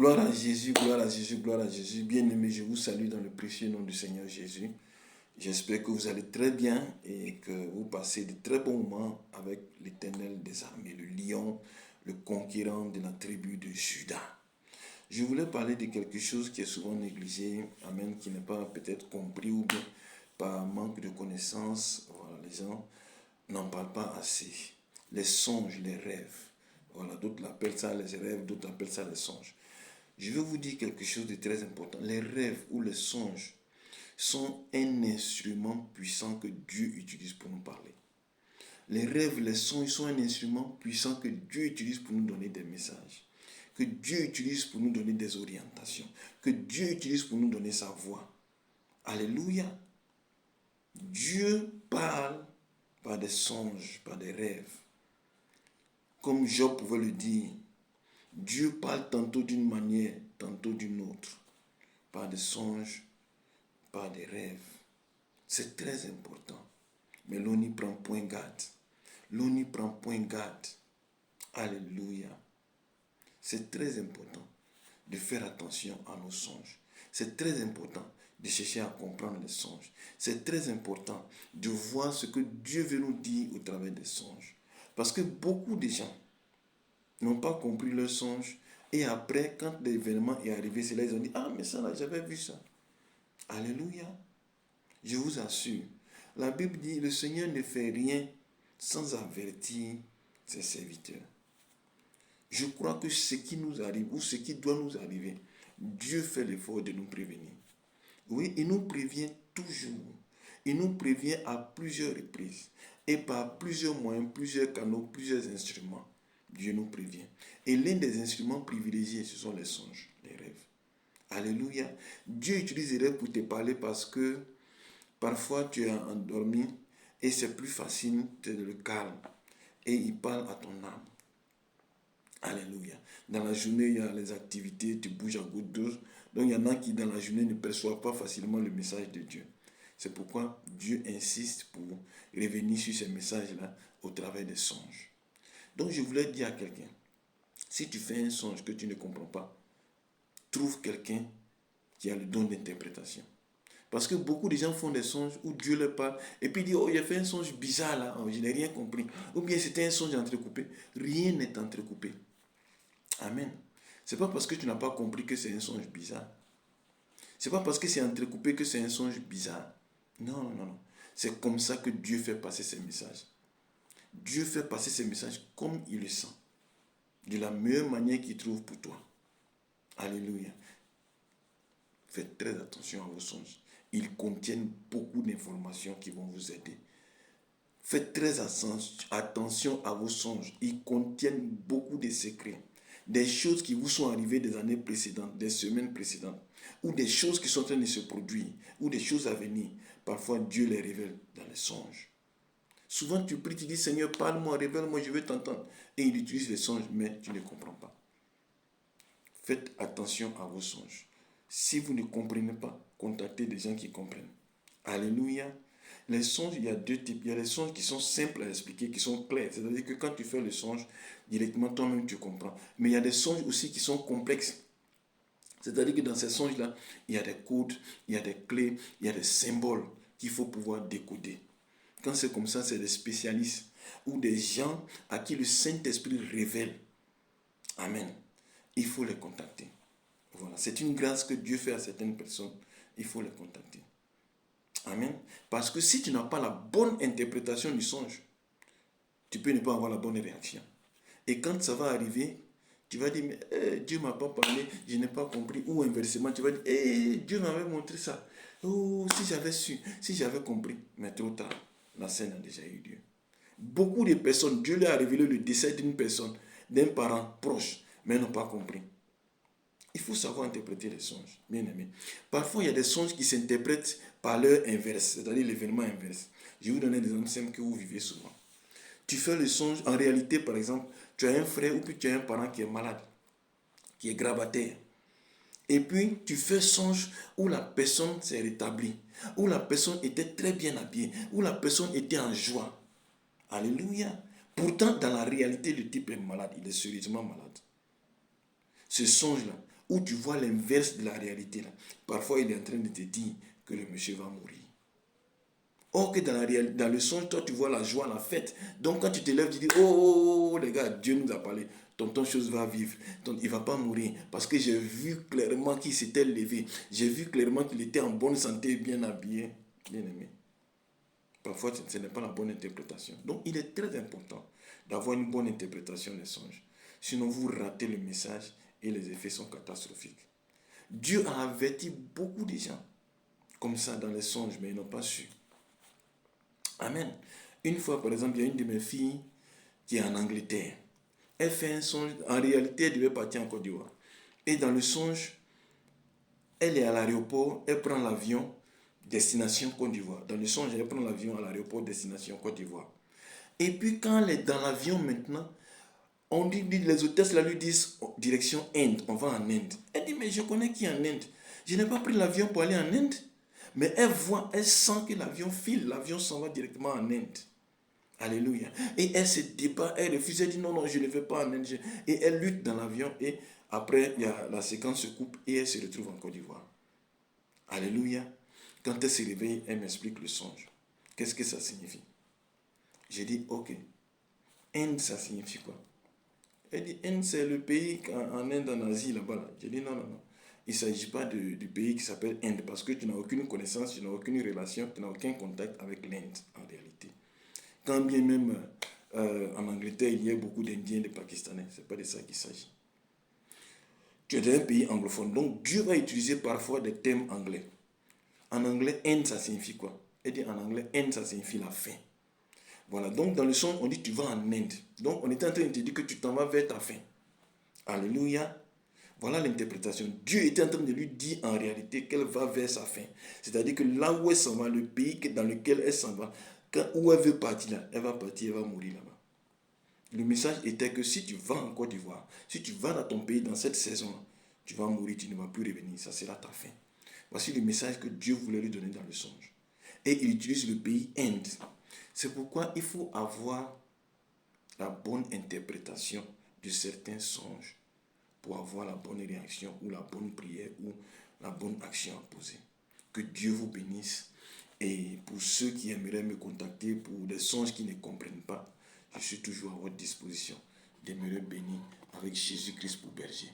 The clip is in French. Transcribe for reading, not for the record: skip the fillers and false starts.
Gloire à Jésus, gloire à Jésus, gloire à Jésus. Bien-aimés, je vous salue dans le précieux nom du Seigneur Jésus. J'espère que vous allez très bien et que vous passez de très bons moments avec l'Éternel des armées, le lion, le conquérant de la tribu de Juda. Je voulais parler de quelque chose qui est souvent négligé, amen, qui n'est pas peut-être compris ou bien par manque de connaissances. Voilà, les gens n'en parlent pas assez. Les songes, les rêves. Voilà, d'autres appellent ça les rêves, d'autres appellent ça les songes. Je vais vous dire quelque chose de très important. Les rêves ou les songes sont un instrument puissant que Dieu utilise pour nous parler. Les rêves, les songes sont un instrument puissant que Dieu utilise pour nous donner des messages, que Dieu utilise pour nous donner des orientations, que Dieu utilise pour nous donner sa voix. Alléluia. Dieu parle par des songes, par des rêves. Comme Job pouvait le dire, Dieu parle tantôt d'une manière, tantôt d'une autre, par des songes, par des rêves. C'est très important. Mais l'on n'y prend point garde. L'on n'y prend point garde. Alléluia. C'est très important de faire attention à nos songes. C'est très important de chercher à comprendre les songes. C'est très important de voir ce que Dieu veut nous dire au travers des songes. Parce que beaucoup de gens n'ont pas compris leurs songes. Et après, quand l'événement est arrivé, c'est là qu'ils ont dit, ah, mais ça là, j'avais vu ça. Alléluia. Je vous assure. La Bible dit, le Seigneur ne fait rien sans avertir ses serviteurs. Je crois que ce qui nous arrive ou ce qui doit nous arriver, Dieu fait l'effort de nous prévenir. Oui, il nous prévient toujours. Il nous prévient à plusieurs reprises. Et par plusieurs moyens, plusieurs canaux, plusieurs instruments. Dieu nous prévient. Et l'un des instruments privilégiés, ce sont les songes, les rêves. Alléluia. Dieu utilise les rêves pour te parler parce que parfois tu es endormi et c'est plus facile de le calme. Et il parle à ton âme. Alléluia. Dans la journée, il y a les activités, tu bouges à goutte d'eau. Donc il y en a qui dans la journée ne perçoivent pas facilement le message de Dieu. C'est pourquoi Dieu insiste pour revenir sur ces messages-là au travers des songes. Donc je voulais dire à quelqu'un, si tu fais un songe que tu ne comprends pas, trouve quelqu'un qui a le don d'interprétation. Parce que beaucoup de gens font des songes où Dieu leur parle et puis dit, oh, j'ai fait un songe bizarre là, oh, je n'ai rien compris. Ou bien c'était un songe entrecoupé. Rien n'est entrecoupé. Amen. C'est pas parce que tu n'as pas compris que c'est un songe bizarre. C'est pas parce que c'est entrecoupé que c'est un songe bizarre. Non, non, non. C'est comme ça que Dieu fait passer ses messages. Dieu fait passer ses messages comme il le sent. De la meilleure manière qu'il trouve pour toi. Alléluia. Faites très attention à vos songes. Ils contiennent beaucoup d'informations qui vont vous aider. Faites très attention à vos songes. Ils contiennent beaucoup de secrets. Des choses qui vous sont arrivées des années précédentes, des semaines précédentes, ou des choses qui sont en train de se produire, ou des choses à venir. Parfois, Dieu les révèle dans les songes. Souvent, tu pries, tu dis, Seigneur, parle-moi, révèle-moi, je veux t'entendre. Et il utilise les songes, mais tu ne comprends pas. Faites attention à vos songes. Si vous ne comprenez pas, contactez des gens qui comprennent. Alléluia. Les songes, il y a deux types. Il y a les songes qui sont simples à expliquer, qui sont clairs. C'est-à-dire que quand tu fais le songe, directement toi-même tu comprends. Mais il y a des songes aussi qui sont complexes. C'est-à-dire que dans ces songes-là, il y a des codes, il y a des clés, il y a des symboles qu'il faut pouvoir décoder. Quand c'est comme ça, c'est des spécialistes ou des gens à qui le Saint-Esprit révèle. Amen. Il faut les contacter. Voilà. C'est une grâce que Dieu fait à certaines personnes. Il faut les contacter. Amen. Parce que si tu n'as pas la bonne interprétation du songe, tu peux ne pas avoir la bonne réaction. Et quand ça va arriver, tu vas dire, mais Dieu ne m'a pas parlé, je n'ai pas compris. Ou inversement, tu vas dire, Dieu m'avait montré ça. Oh, si j'avais su, si j'avais compris. Mais trop tard, la scène a déjà eu lieu. Beaucoup de personnes, Dieu leur a révélé le décès d'une personne, d'un parent proche, mais n'ont pas compris. Il faut savoir interpréter les songes, bien aimé. Parfois, il y a des songes qui s'interprètent par leur inverse, c'est-à-dire l'événement inverse. Je vais vous donner des exemples simples que vous vivez souvent. Tu fais le songe, en réalité, par exemple, tu as un frère ou puis tu as un parent qui est malade, qui est grabataire. Et puis, tu fais songe où la personne s'est rétablie, où la personne était très bien habillée, où la personne était en joie. Alléluia. Pourtant, dans la réalité, le type est malade, il est sérieusement malade. Ce songe-là, où tu vois l'inverse de la réalité. Là. Parfois, il est en train de te dire que le monsieur va mourir. Or que dans le songe, toi, tu vois la joie, la fête. Donc, quand tu te lèves, tu dis, oh, les gars, Dieu nous a parlé. Tonton chose va vivre. Il ne va pas mourir. Parce que j'ai vu clairement qu'il s'était levé. J'ai vu clairement qu'il était en bonne santé, bien habillé. Bien aimé. Parfois, ce n'est pas la bonne interprétation. Donc, il est très important d'avoir une bonne interprétation des songes. Sinon, vous ratez le message et les effets sont catastrophiques. Dieu a averti beaucoup de gens comme ça dans les songes, mais ils n'ont pas su. Amen. Une fois, par exemple, il y a une de mes filles qui est en Angleterre. Elle fait un songe. En réalité, elle devait partir en Côte d'Ivoire. Et dans le songe, elle est à l'aéroport, elle prend l'avion, destination Côte d'Ivoire. Dans le songe, elle prend l'avion à l'aéroport, destination Côte d'Ivoire. Et puis quand elle est dans l'avion maintenant, les hôtesses là lui disent direction Inde, on va en Inde. Elle dit mais je connais qui en Inde. Je n'ai pas pris l'avion pour aller en Inde. Mais elle voit, elle sent que l'avion file, l'avion s'en va directement en Inde. Alléluia. Et elle se débat, elle refuse, elle dit non, non, je ne vais pas en Inde. Et elle lutte dans l'avion et après, la séquence se coupe et elle se retrouve en Côte d'Ivoire. Alléluia. Quand elle se réveille, elle m'explique le songe. Qu'est-ce que ça signifie? J'ai dit, ok. Inde, ça signifie quoi? Elle dit, Inde, c'est le pays en Inde, en Asie, là-bas. Là. J'ai dit, non, non, non. Il ne s'agit pas du pays qui s'appelle Inde parce que tu n'as aucune connaissance, tu n'as aucune relation, tu n'as aucun contact avec l'Inde, en réalité. Quand bien même en Angleterre, il y a beaucoup d'Indiens et de Pakistanais. Ce n'est pas de ça qu'il s'agit. Tu es dans un pays anglophone. Donc, Dieu va utiliser parfois des termes anglais. En anglais, Inde, ça signifie quoi? Elle dit en anglais, Inde, ça signifie la fin. Voilà, donc dans le son, on dit tu vas en Inde. Donc, on est en train de te dire que tu t'en vas vers ta fin. Alléluia. Voilà l'interprétation. Dieu était en train de lui dire en réalité qu'elle va vers sa fin. C'est-à-dire que là où elle s'en va, le pays dans lequel elle s'en va, où elle veut partir là, elle va partir, elle va mourir là-bas. Le message était que si tu vas en Côte d'Ivoire, si tu vas dans ton pays dans cette saison-là, tu vas mourir, tu ne vas plus revenir, ça sera ta fin. Voici le message que Dieu voulait lui donner dans le songe. Et il utilise le pays Inde. C'est pourquoi il faut avoir la bonne interprétation de certains songes pour avoir la bonne réaction ou la bonne prière ou la bonne action à poser. Que Dieu vous bénisse. Et pour ceux qui aimeraient me contacter pour des songes qui ne comprennent pas, je suis toujours à votre disposition. Demeurez bénis avec Jésus-Christ pour berger.